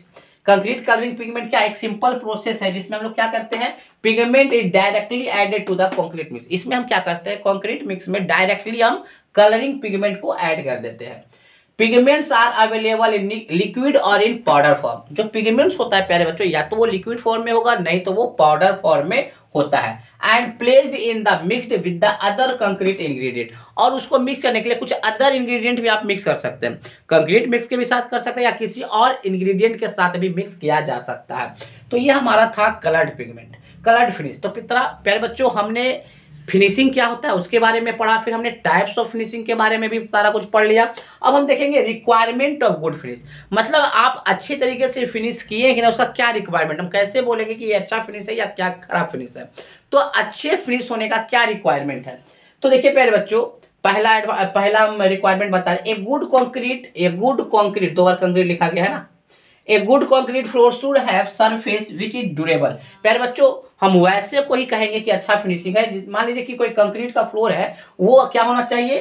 concrete colouring pigment क्या एक सिंपल प्रोसेस है जिसमें हम लोग क्या करते हैं, pigment is directly added to the concrete mix. इसमें हम क्या करते हैं, कंक्रीट मिक्स में डायरेक्टली हम कलरिंग पिगमेंट को ऐड कर देते हैं। Pigments are available in liquid और इन पाउडर फॉर्म। जो पिगमेंट्स होता है प्यारे बच्चों, या तो वो लिक्विड फॉर्म में होगा, नहीं तो वो पाउडर फॉर्म में होता है। And placed in the mixed with the other concrete ingredient, और उसको मिक्स करने के लिए कुछ अदर इंग्रेडिएंट भी आप मिक्स कर सकते हैं। कंक्रीट मिक्स के भी साथ कर सकते हैं या किसी और इंग्रेडिएंट के साथ भी मिक्स किया जा सकता है। तो ये हमारा था कलर्ड पिगमेंट, कलर्ड फिनिश। तो प्यारे बच्चों, हमने फिनिशिंग क्या होता है उसके बारे में पढ़ा, फिर हमने टाइप्स ऑफ फिनिशिंग के बारे में भी सारा कुछ पढ़ लिया। अब हम देखेंगे रिक्वायरमेंट ऑफ गुड फिनिश, मतलब आप अच्छी तरीके से फिनिश किए कि ना, उसका क्या रिक्वायरमेंट, हम कैसे बोलेंगे कि ये अच्छा फिनिश है या क्या खराब फिनिश है। तो अच्छे फिनिश होने का क्या रिक्वायरमेंट है, तो देखिए प्यारे बच्चों, पहला हम रिक्वायरमेंट बता रहे, a good concrete, 2 bar concrete लिखा गया है ना। A good concrete floor should have surface which is durable. प्यारे बच्चों, हम वैसे को ही कहेंगे कि अच्छा फिनिशिंग है। मान लीजिए कि कोई कंक्रीट का फ्लोर है, वो क्या होना चाहिए,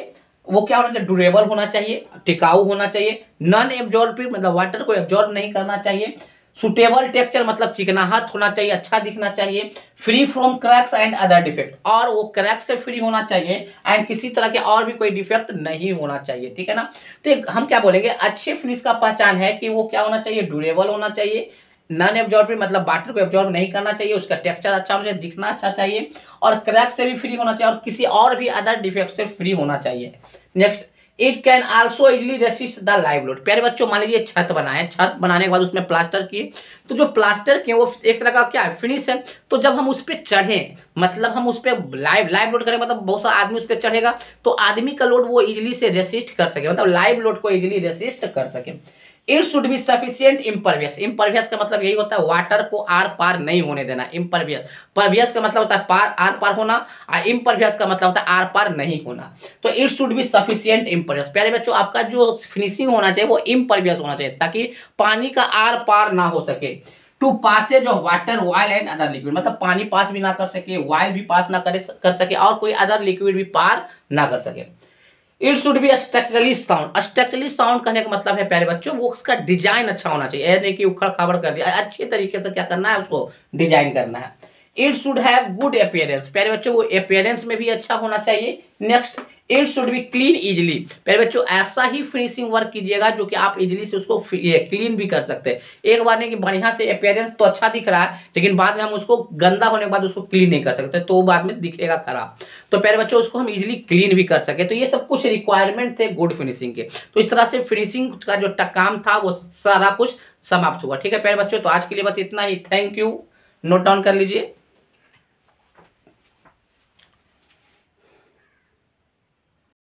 ड्यूरेबल होना चाहिए, टिकाऊ होना चाहिए, नॉन एब्जॉर्बिंग मतलब वाटर को एब्जॉर्ब नहीं करना चाहिए, सुटेबल टेक्सचर मतलब चिकनाहट होना चाहिए, अच्छा दिखना चाहिए, free from cracks and other defect, और वो क्रैक से फ्री होना चाहिए एंड किसी तरह के और भी कोई डिफेक्ट नहीं होना चाहिए, ठीक है ना। तो हम क्या बोलेंगे, अच्छे फिनिश का पहचान है कि वो क्या होना चाहिए, ड्यूरेबल होना चाहिए, नॉन एब्जॉर्बिंग मतलब वाटर को एब्जॉर्ब नहीं करना चाहिए, उसका टेक्सचर अच्छा होना चाहिए, दिखना अच्छा चाहिए, और क्रैक से भी फ्री होना चाहिए, और किसी और भी अदर डिफेक्ट से फ्री होना चाहिए। Next, it can also easily resist the live load. प्यारे बच्चों, मान लीजिए छत बनाए, छत बनाने के बाद उसमें प्लास्टर किए, तो जो प्लास्टर किए वो एक तरह का क्या है, फिनिश है। तो जब हम उस पर चढ़े, मतलब हम उस पर लाइव लोड करें, मतलब बहुत सारा आदमी उस पर चढ़ेगा, तो आदमी का लोड वो इजिली से रेसिस्ट कर सके, मतलब लाइव लोड को इजिली रेसिस्ट कर सके। It should be sufficient impervious. Impervious का मतलब यही होता है वाटर को आर पार नहीं होने देना। इम्परवियस, परवियस का मतलब होता है पार, आर पार होना, और इम्परवियस का मतलब होता है आर पार नहीं होना। तो it should be sufficient impervious. प्यारे बच्चों, आपका जो फिनिशिंग होना चाहिए वो इम्परवियस होना चाहिए, ताकि पानी का आर पार ना हो सके। To passage of water, oil and other liquid, मतलब पानी पास भी ना कर सके, ऑयल भी पास ना कर सके, और कोई अदर लिक्विड भी पार ना कर सके। It should B structurally sound. Structurally sound कहने का मतलब है प्यारे बच्चों, वो उसका डिजाइन अच्छा होना चाहिए, यह नहीं कि उखड़ खाबड़ कर दिया, अच्छे तरीके से क्या करना है, उसको डिजाइन करना है। It should have good appearance. प्यारे बच्चों, वो अपीयरेंस में भी अच्छा होना चाहिए। Next, it should B clean easily. प्यारे बच्चों, ऐसा ही फिनिशिंग वर्क कीजिएगा जो कि आप इजिली से उसको क्लीन भी कर सकते हैं। एक बार नहीं कि बढ़िया से अपीयरेंस तो अच्छा दिख रहा है, लेकिन बाद में हम उसको गंदा होने के बाद उसको क्लीन नहीं कर सकते, तो बाद में दिखेगा खराब। तो प्यारे बच्चों, उसको हम इजिली क्लीन भी कर सके। तो ये सब कुछ रिक्वायरमेंट थे गुड फिनिशिंग के। तो इस तरह से फिनिशिंग का जो काम था वो सारा कुछ समाप्त हुआ। ठीक है प्यारे बच्चों, तो आज के लिए बस इतना ही। थैंक यू, नोट डाउन कर लीजिए।